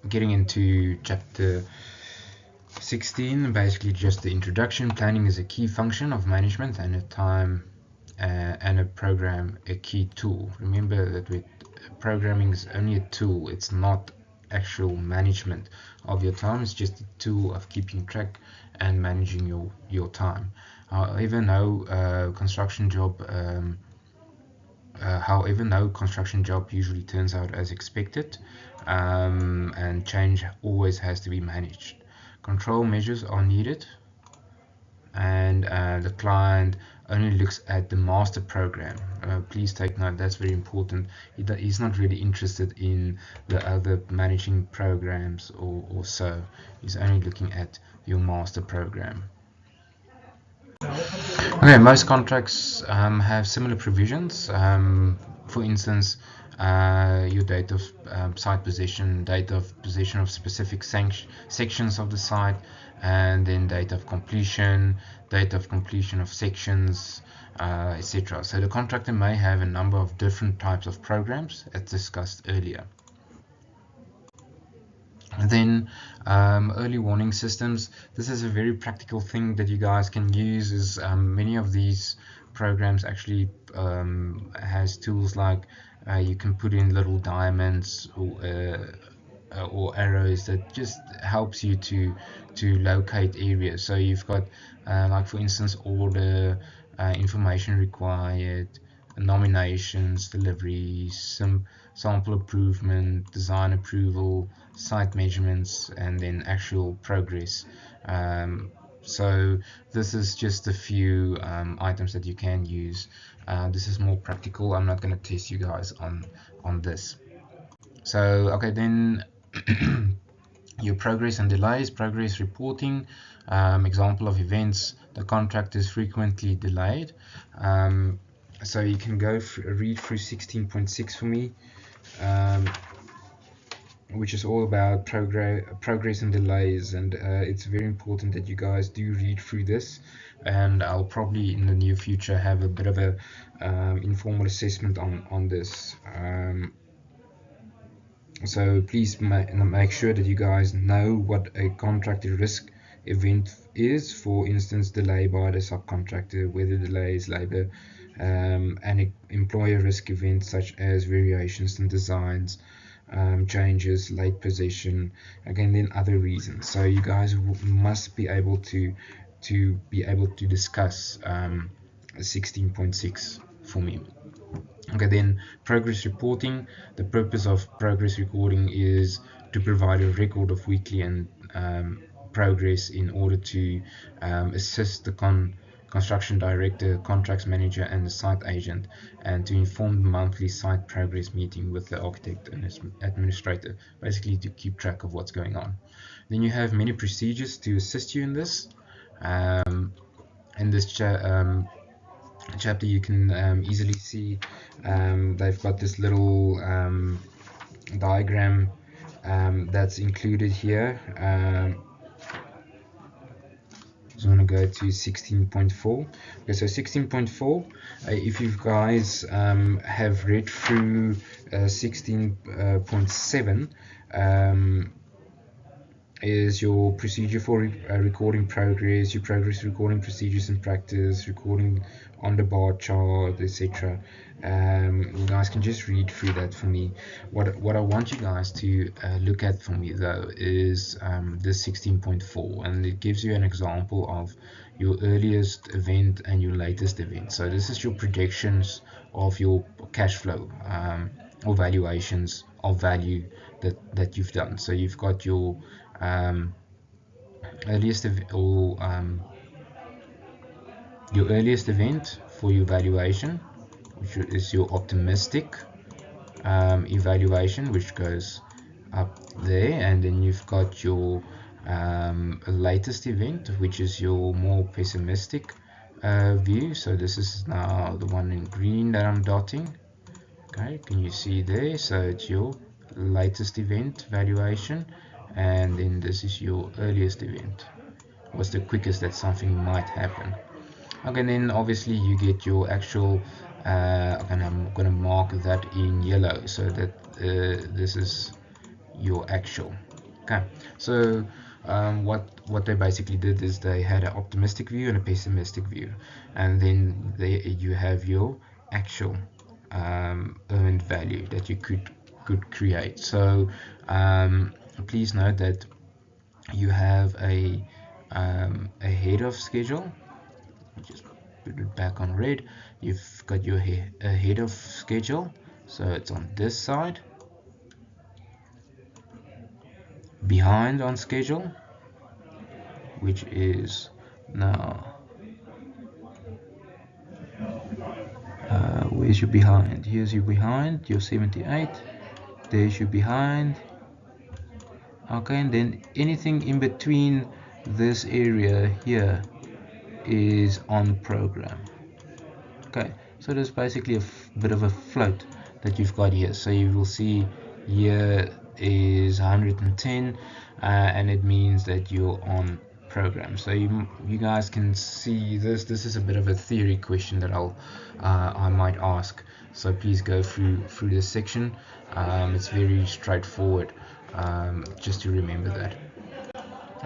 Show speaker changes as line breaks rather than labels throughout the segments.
getting into chapter 16, basically just the introduction. Planning is a key function of management and a program a key tool. Remember that programming is only a tool, it's not actual management of your time, it's just a tool of keeping track and managing your time. However, no construction job usually turns out as expected, and change always has to be managed. Control measures are needed, and the client only looks at the master program. Please take note, that's very important. He's not really interested in the other managing programs or so. He's only looking at your master program. Okay, most contracts have similar provisions. For instance, your date of site possession, date of possession of specific sections of the site, and then date of completion of sections, etc. So the contractor may have a number of different types of programs, as discussed earlier. And then early warning systems. This is a very practical thing that you guys can use. Is many of these programs actually has tools like you can put in little diamonds or arrows that just helps you to locate areas. So you've got like, for instance, order, information required, nominations, deliveries, sample improvement, design approval, site measurements, and then actual progress. So this is just a few items that you can use. This is more practical. I'm not going to test you guys on this. So okay, then your progress and delays, progress reporting. Example of events: the contract is frequently delayed. So you can go read through 16.6 for me, which is all about progress and delays, and it's very important that you guys do read through this. And I'll probably in the near future have a bit of a informal assessment on this. So please make sure that you guys know what a contractor risk event is. For instance, delay by the subcontractor, weather delays, labor, and employer risk events such as variations in designs, changes, late possession, again, then other reasons. So you guys must be able to discuss 16.6 for me. Okay, then progress reporting. The purpose of progress recording is to provide a record of weekly and progress in order to assist the construction director, contracts manager, and the site agent, and to inform the monthly site progress meeting with the architect and his administrator, basically to keep track of what's going on. Then you have many procedures to assist you in this. In this chapter you can easily see they've got this little diagram that's included here. So I'm going to go to 16.4. Okay, so 16.4, if you guys have read through 16.7, is your procedure for recording progress, your progress recording procedures and practice, recording on the bar chart, etc. You guys can just read through that for me. What I want you guys to look at for me though is this 16.4, and it gives you an example of your earliest event and your latest event. So this is your projections of your cash flow or valuations of value that you've done. So you've got your earliest event for your valuation, which is your optimistic evaluation, which goes up there, and then you've got your latest event, which is your more pessimistic view. So this is now the one in green that I'm dotting. Okay, can you see there? So it's your latest event valuation, and then this is your earliest event. What's the quickest that something might happen? Okay, and then obviously you get your actual and I'm going to mark that in yellow so that this is your actual. Okay, so what they basically did is they had an optimistic view and a pessimistic view, and then you have your actual earned value that you could create. So please note that you have a ahead of schedule. Just put it back on red. You've got your ahead of schedule, so it's on this side. Behind on schedule, which is now where's your behind? Here's your behind, your 78. There's your behind. Okay, and then anything in between this area here is on program. Okay, so there's basically a bit of a float that you've got here. So you will see here is 110, and it means that you're on program. So you guys can see this. This is a bit of a theory question that I might ask. So please go through this section. It's very straightforward. Just to remember that.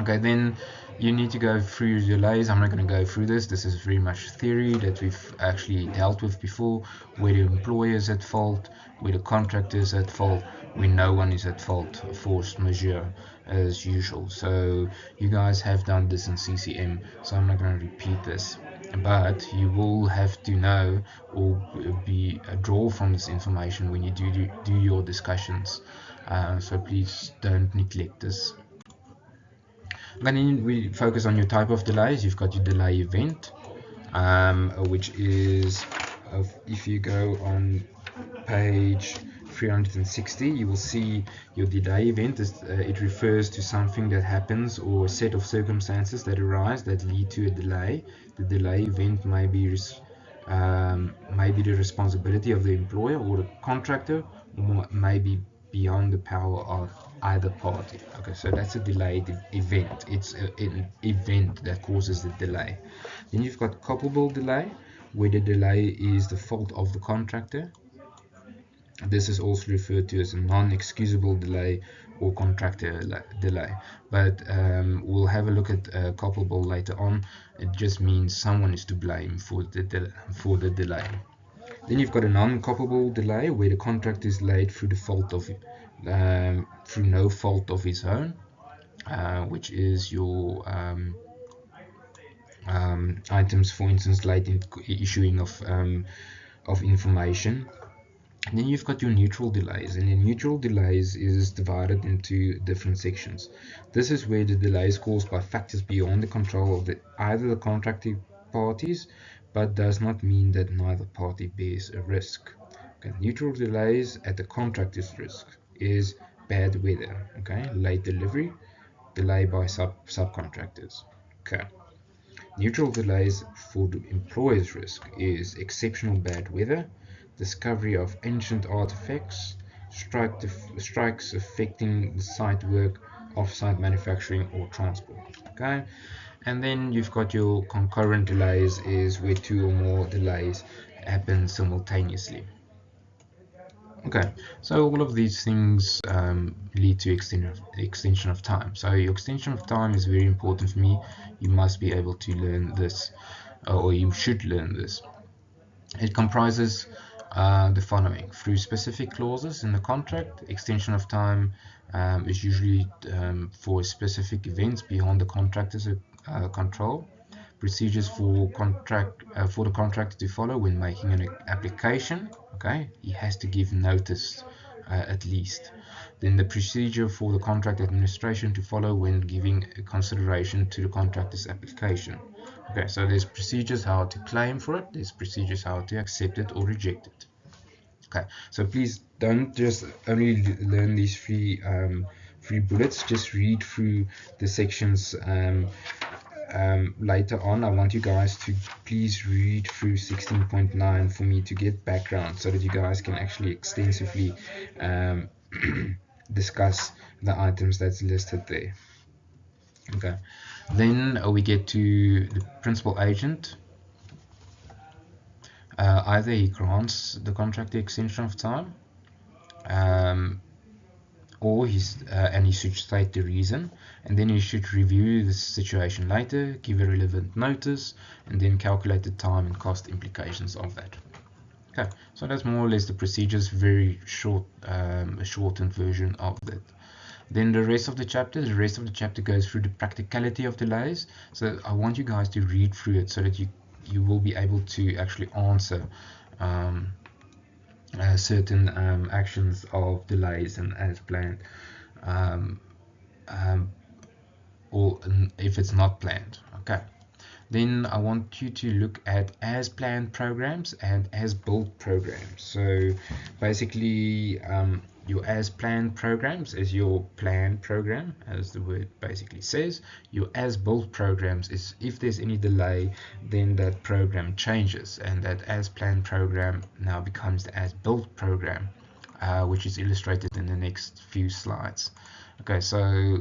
Okay, then you need to go through your delays. I'm not going to go through this. This is very much theory that we've actually dealt with before, where the employer is at fault, where the contractor is at fault, where no one is at fault, force majeure as usual. So you guys have done this in CCM, so I'm not going to repeat this. But you will have to know or draw from this information when you do your discussions. So please don't neglect this. Then we focus on your type of delays. You've got your delay event, which is if you go on page 360, you will see your delay event. It refers to something that happens or a set of circumstances that arise that lead to a delay. The delay event may be the responsibility of the employer or the contractor, or may be beyond the power of either party. Okay, so that's a delayed event. It's an event that causes the delay. Then you've got culpable delay, where the delay is the fault of the contractor. This is also referred to as a non-excusable delay or contractor delay, but we'll have a look at culpable later on. It just means someone is to blame for the delay. Then you've got a non-culpable delay, where the contract is late through no fault of his own, which is your items, for instance, late in issuing of information. And then you've got your neutral delays, and the neutral delays is divided into different sections. This is where the delay is caused by factors beyond the control of either the contracting parties, but does not mean that neither party bears a risk. Okay. Neutral delays at the contractor's risk is bad weather, okay, late delivery, delay by subcontractors. Okay. Neutral delays for the employer's risk is exceptional bad weather, discovery of ancient artifacts, strikes affecting the site work, off-site manufacturing or transport. Okay, and then you've got your concurrent delays, is where two or more delays happen simultaneously. Okay, so all of these things lead to extension of time. So your extension of time is very important for me. You must be able to learn this, or you should learn this. It comprises the following: through specific clauses in the contract. Extension of time is usually for specific events beyond the contractor's control. Procedures for the contractor to follow when making an application. Okay, he has to give notice at least. Then the procedure for the contract administration to follow when giving consideration to the contractor's application. Okay, so there's procedures how to claim for it, there's procedures how to accept it or reject it. Okay, so please don't just only learn these three bullets, just read through the sections later on. I want you guys to please read through 16.9 for me to get background, so that you guys can actually extensively discuss the items that's listed there. Okay, then we get to the principal agent. Either he grants the contract the extension of time, or and he should state the reason, and then he should review the situation later, give a relevant notice, and then calculate the time and cost implications of that. Okay, so that's more or less the procedures, very short, a shortened version of that. Then the rest of the chapter goes through the practicality of delays. So I want you guys to read through it so that you will be able to actually answer certain actions of delays and as planned, um, or if it's not planned. Okay. Then I want you to look at as planned programs and as built programs. So basically, your as planned programs is your planned program, as the word basically says. Your as built programs is if there's any delay, then that program changes, and that as planned program now becomes the as built program, which is illustrated in the next few slides. Okay, so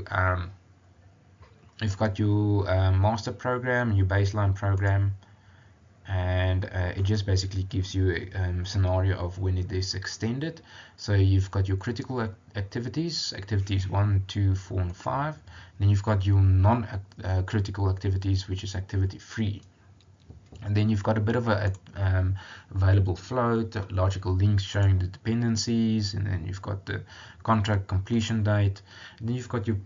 you've got your master program, your baseline program, and it just basically gives you a scenario of when it is extended. So you've got your critical activities 1, 2, 4, and 5. Then you've got your non-critical activities, which is activity 3. And then you've got a bit of a available flow, logical links showing the dependencies, and then you've got the contract completion date. And then you've got your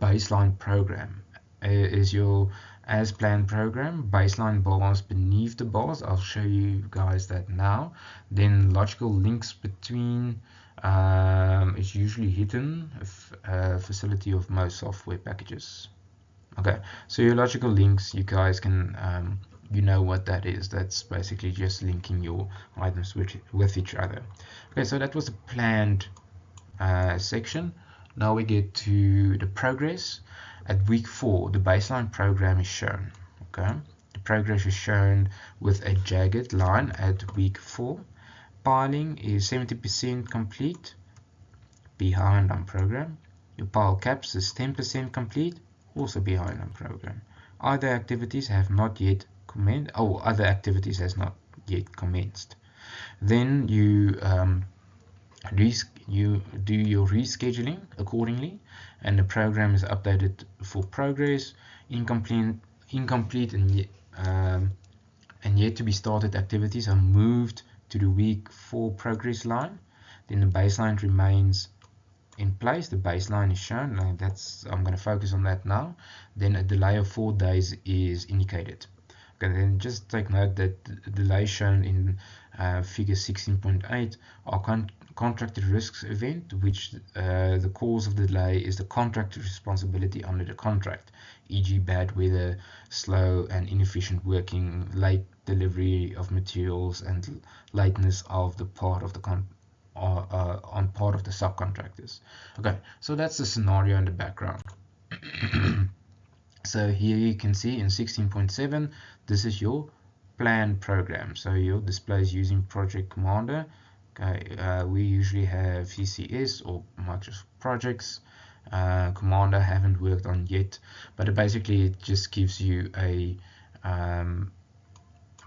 baseline program. Is your as planned program, baseline bars beneath the bars. I'll show you guys that now. Then logical links between is usually hidden, facility of most software packages. Okay, so your logical links, you guys can you know what that is. That's basically just linking your items with each other. Okay, so that was the planned section. Now we get to the progress. At week 4, the baseline program is shown. Okay, the progress is shown with a jagged line at week 4. Piling is 70% complete, behind on program. Your pile caps is 10% complete, also behind on program. Other activities have not yet commenced. Other activities has not yet commenced. Then you do your rescheduling accordingly, and the program is updated for progress, incomplete and yet to be started activities are moved to the week 4 progress line. Then the baseline remains in place. The baseline is shown. I'm going to focus on that now. Then a delay of 4 days is indicated. Okay, then just take note that the delay shown in figure 16.8 are contracted risks event, which the cause of the delay is the contractor's responsibility under the contract, e.g. bad weather, slow and inefficient working, late delivery of materials, and lateness of the part of the on part of the subcontractors. Okay, so that's the scenario in the background. So here you can see in 16.7, this is your planned program. So your displays using Project Commander. Okay, we usually have CCS or Microsoft Projects. Commander haven't worked on yet, but it just gives you a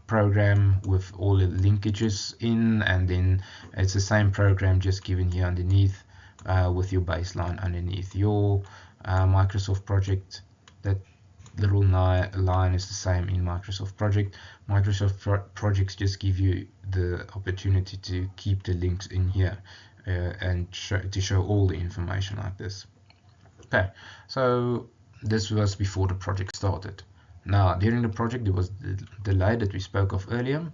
program with all the linkages in, and then it's the same program just given here underneath with your baseline underneath. Your Microsoft Project, that little line is the same in Microsoft Project. Microsoft Projects just give you the opportunity to keep the links in here and to show all the information like this. Okay, so this was before the project started. Now during the project there was the delay that we spoke of earlier.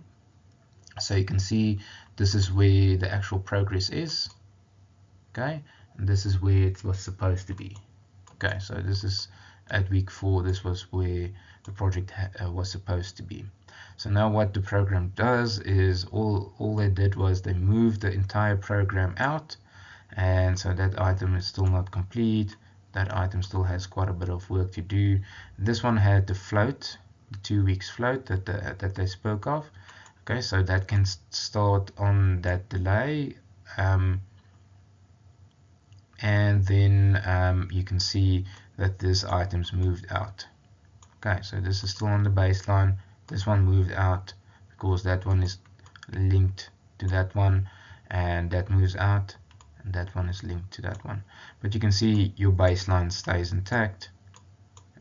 So you can see this is where the actual progress is. Okay, and this is where it was supposed to be. Okay, so this is at week 4, this was where the project was supposed to be. So now what the program does is all they did was they moved the entire program out, and so that item is still not complete. That item still has quite a bit of work to do. This one had the float, the 2 weeks float that they spoke of. Okay, so that can start on that delay, and then you can see that this item's moved out. Okay, so this is still on the baseline. This one moved out because that one is linked to that one, and that moves out, and that one is linked to that one. But you can see your baseline stays intact,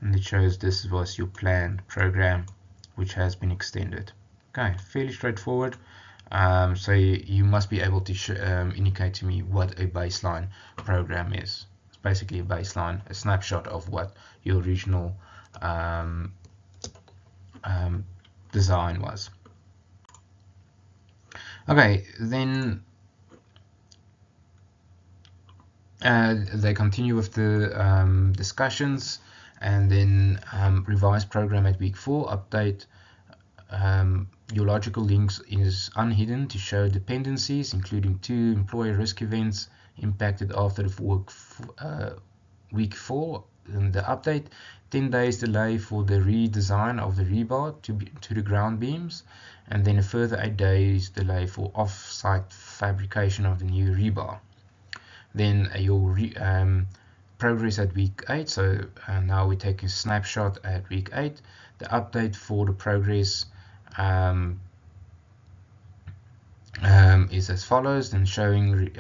and it shows this was your planned program which has been extended. Okay, fairly straightforward. So you must be able to indicate to me what a baseline program is. It's basically a baseline, a snapshot of what your original design was. Okay, then they continue with the discussions, and then revise program at week 4, update. Your logical links is unhidden to show dependencies, including 2 employer risk events impacted after the week 4. And the update, 10 days delay for the redesign of the rebar to the ground beams, and then a further 8 days delay for off-site fabrication of the new rebar. Then your progress at week 8. So now we take a snapshot at week 8. The update for the progress is as follows, then showing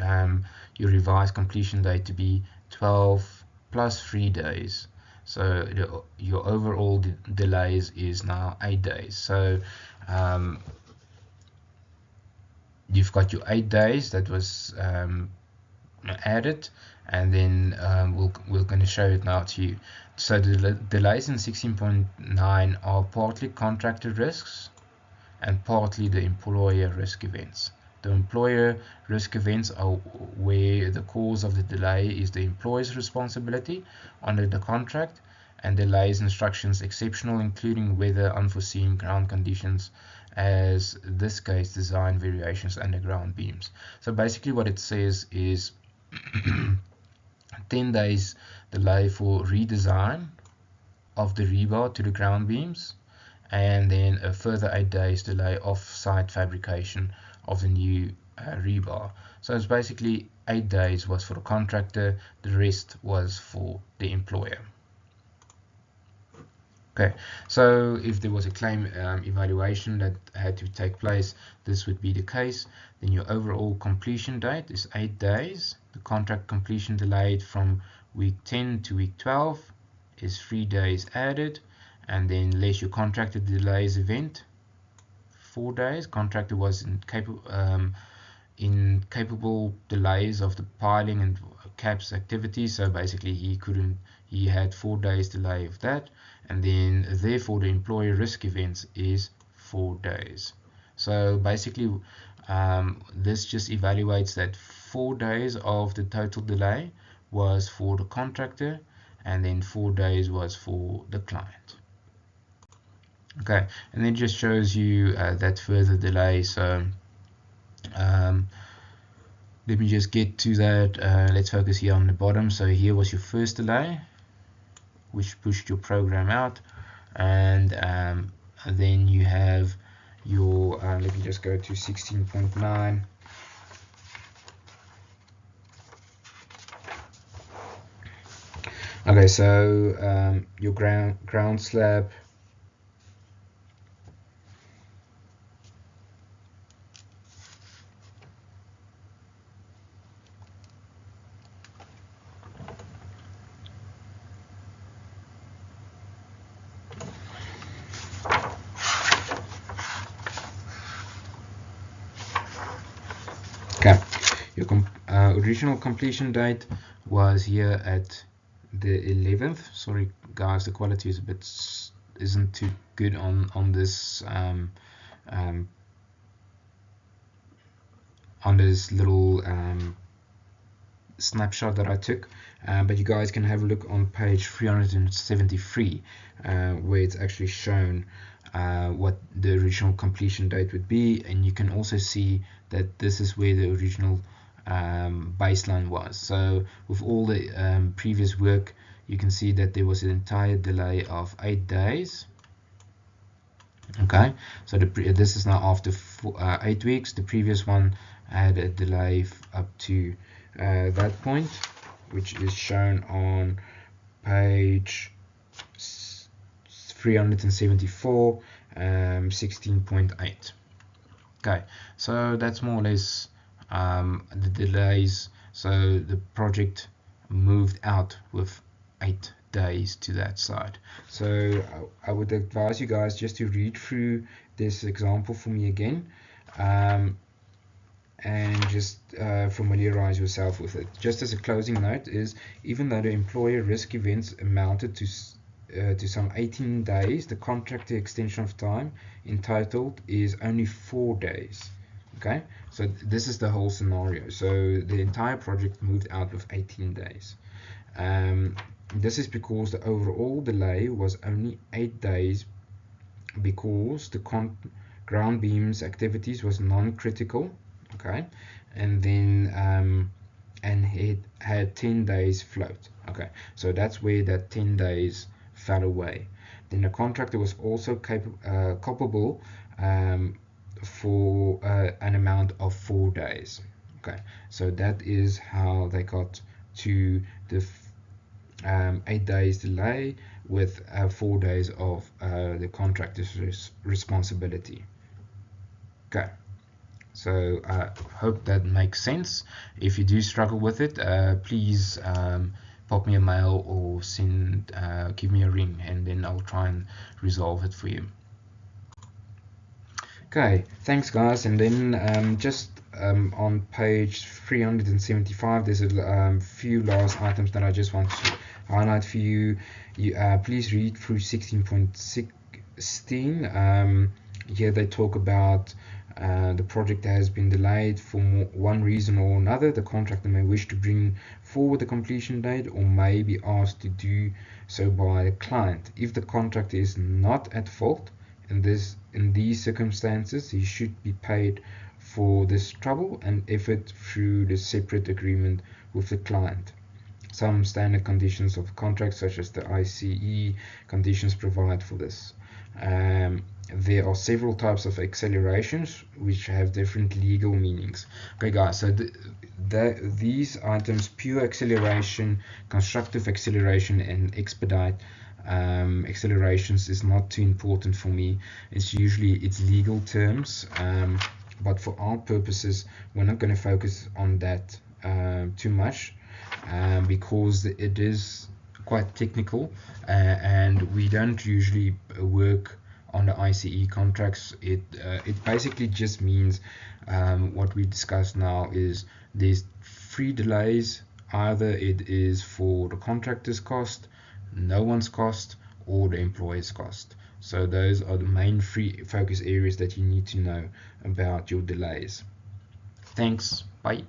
your revised completion date to be 12 plus 3 days. So your overall delays is now 8 days. So you've got your 8 days that was added, and then we're going to show it now to you. So the delays in 16.9 are partly contractor risks and partly the employer risk events. The employer risk events are where the cause of the delay is the employer's responsibility under the contract, and delays instructions exceptional, including weather, unforeseen ground conditions, as this case design variations underground beams. So basically what it says is 10 days delay for redesign of the rebar to the ground beams, and then a further 8 days delay off-site fabrication of the new rebar. So it's basically 8 days was for the contractor, the rest was for the employer. Okay, so if there was a claim evaluation that had to take place, this would be the case. Then your overall completion date is 8 days. The contract completion delayed from week 10 to week 12 is 3 days added, and then less your contractor delays event, 4 days. Contractor was incapable delays of the piling and caps activities, so basically he had 4 days delay of that, and then therefore the employer risk events is 4 days. So basically this just evaluates that 4 days of the total delay was for the contractor, and then 4 days was for the client. Okay, and it just shows you that further delay. So let me just get to that. Let's focus here on the bottom. So here was your first delay, which pushed your program out, and then you have your let me just go to 16.9. Okay, so your ground slab, okay, your original completion date was here at the 11th. Sorry guys, the quality is a bit isn't too good on this on this little snapshot that I took, but you guys can have a look on page 373 where it's actually shown what the original completion date would be, and you can also see that this is where the original baseline was. So with all the previous work, you can see that there was an entire delay of 8 days. Okay, so this is now after 8 weeks. The previous one had a delay up to that point, which is shown on page 374, 16.8. Okay, so that's more or less the delays So the project moved out with 8 days to that side. So I would advise you guys just to read through this example for me again, and just familiarize yourself with it. Just as a closing note is, even though the employer risk events amounted to some 18 days, the contractor extension of time entitled is only 4 days. Okay, so this is the whole scenario. So the entire project moved out with 18 days. This is because the overall delay was only 8 days, because the ground beams activities was non-critical. Okay, and then and it had 10 days float. Okay, so that's where that 10 days fell away. Then the contractor was also culpable for an amount of 4 days. Okay, so that is how they got to the 8 days delay with 4 days of the contractor's responsibility. Okay, so I hope that makes sense. If you do struggle with it, please pop me a mail or give me a ring, and then I'll try and resolve it for you. Okay, thanks guys. And then just on page 375, there's a few last items that I just want to highlight for you. Please read through 16.16. Here they talk about the project has been delayed for one reason or another. The contractor may wish to bring forward the completion date, or may be asked to do so by the client. If the contractor is not at fault in these circumstances, he should be paid for this trouble and effort through the separate agreement with the client. Some standard conditions of contract, such as the ICE conditions, provide for this. There are several types of accelerations which have different legal meanings. Okay guys, so these items, pure acceleration, constructive acceleration, and expedite accelerations, is not too important for me. It's legal terms, but for our purposes we're not going to focus on that too much, because it is quite technical, and we don't usually work on the ICE contracts. It basically just means what we discussed now is there's 3 delays. Either it is for the contractor's cost, no one's cost, or the employer's cost. So those are the main 3 focus areas that you need to know about your delays. Thanks, bye.